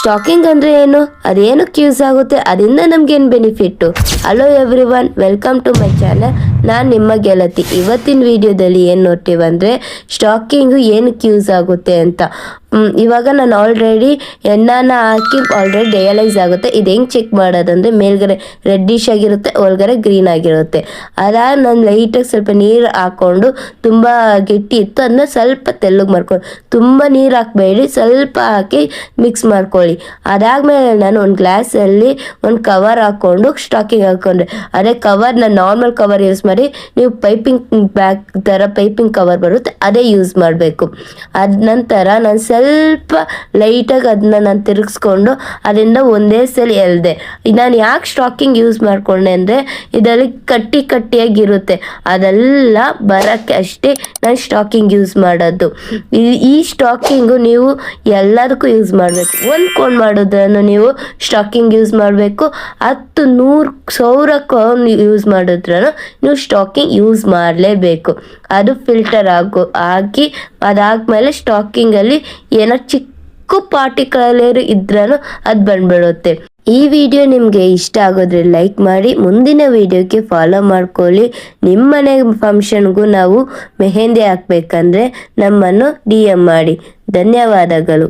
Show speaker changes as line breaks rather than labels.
Stalking ಅಂದರೆ ಏನು, ಅದೇನಕ್ಕೆ use ಆಗುತ್ತೆ, ಅದರಿಂದ ನಮ್ಗೇನು benefit? Hello everyone, welcome to my channel. ನಾನು ನಿಮ್ಮ ಗೆಳತಿ. ಇವತ್ತಿನ ವಿಡಿಯೋದಲ್ಲಿ ಏನು ನೋಡ್ತೀವಂದರೆ ಸ್ಟಾಕಿಂಗು ಏನಕ್ಕೆ ಯೂಸ್ ಆಗುತ್ತೆ ಅಂತ. ಇವಾಗ ನಾನು ಆಲ್ರೆಡಿ ಎಣ್ಣೆನ ಹಾಕಿ ಆಲ್ರೆಡಿ ಡಯಲೈಸ್ ಆಗುತ್ತೆ. ಇದು ಹೆಂಗೆ ಚೆಕ್ ಮಾಡೋದಂದರೆ ಮೇಲ್ಗಡೆ ರೆಡ್ಡಿಶ್ ಆಗಿರುತ್ತೆ, ಒಳಗಡೆ ಗ್ರೀನ್ ಆಗಿರುತ್ತೆ. ಅದಾದ ನಾನು ಲೈಟಾಗಿ ಸ್ವಲ್ಪ ನೀರು ಹಾಕ್ಕೊಂಡು, ತುಂಬ ಗಟ್ಟಿ ಇತ್ತು ಅದನ್ನ ಸ್ವಲ್ಪ ತೆಳ್ಳಗೆ ಮಾಡ್ಕೊಳ್ಳಿ. ತುಂಬ ನೀರು ಹಾಕಬೇಡಿ, ಸ್ವಲ್ಪ ಹಾಕಿ ಮಿಕ್ಸ್ ಮಾಡ್ಕೊಳ್ಳಿ. ಅದಾದಮೇಲೆ ನಾನು ಒಂದು ಗ್ಲಾಸಲ್ಲಿ ಒಂದು ಕವರ್ ಹಾಕ್ಕೊಂಡು ಸ್ಟಾಕಿಂಗ್ ಹಾಕ್ಕೊಂಡ್ರೆ, ಅದೇ ಕವರ್ ನಾನು ನಾರ್ಮಲ್ ಕವರ್ ಯೂಸ್ ಮಾಡಿ, ನೀವು ಪೈಪಿಂಗ್ ಬ್ಯಾಗ್ ಥರ ಪೈಪಿಂಗ್ ಕವರ್ ಬರುತ್ತೆ ಅದೇ ಯೂಸ್ ಮಾಡಬೇಕು. ಅದ ನಂತರ ನಾನು ಸ್ವಲ್ಪ ಲೈಟಾಗಿ ಅದನ್ನ ನಾನು ತಿರುಗಿಸ್ಕೊಂಡು ಅದರಿಂದ ಒಂದೇ ಸಲ ಎಳೆದೆ. ನಾನು ಯಾಕೆ ಸ್ಟಾಕಿಂಗ್ ಯೂಸ್ ಮಾಡಿಕೊಂಡೆ ಅಂದರೆ ಇದರಲ್ಲಿ ಕಟ್ಟಿಯಾಗಿರುತ್ತೆ, ಅದೆಲ್ಲ ಬರೋಕ್ಕೆ ಅಷ್ಟೇ ನಾನು ಸ್ಟಾಕಿಂಗ್ ಯೂಸ್ ಮಾಡೋದು. ಈ ಸ್ಟಾಕಿಂಗು ನೀವು ಎಲ್ಲದಕ್ಕೂ ಯೂಸ್ ಮಾಡಬೇಕು. ಒಂದು ಕೋನ್ ಮಾಡೋದನ್ನು ನೀವು ಸ್ಟಾಕಿಂಗ್ ಯೂಸ್ ಮಾಡಬೇಕು. 10, 100, 1000 ಯೂಸ್ ಮಾಡಿದ್ರೂ ನೀವು ಸ್ಟಾಕಿಂಗ್ ಯೂಸ್ ಮಾಡಲೇಬೇಕು. ಅದು ಫಿಲ್ಟರ್ ಹಾಕಿ ಅದಾದ್ಮೇಲೆ ಸ್ಟಾಕಿಂಗಲ್ಲಿ ಏನೋ ಚಿಕ್ಕ ಪಾರ್ಟಿಕಲರ್ ಇದ್ರೂ ಅದು ಬಂದ್ಬಿಡುತ್ತೆ. ಈ ವಿಡಿಯೋ ನಿಮಗೆ ಇಷ್ಟ ಆಗೋದ್ರೆ ಲೈಕ್ ಮಾಡಿ, ಮುಂದಿನ ವಿಡಿಯೋಕ್ಕೆ ಫಾಲೋ ಮಾಡ್ಕೊಳ್ಳಿ. ನಿಮ್ಮ ಮನೆ ಫಂಕ್ಷನ್ಗೂ ನಾವು ಮೆಹಂದಿ ಹಾಕ್ಬೇಕಂದ್ರೆ ನಮ್ಮನ್ನು DM ಮಾಡಿ. ಧನ್ಯವಾದಗಳು.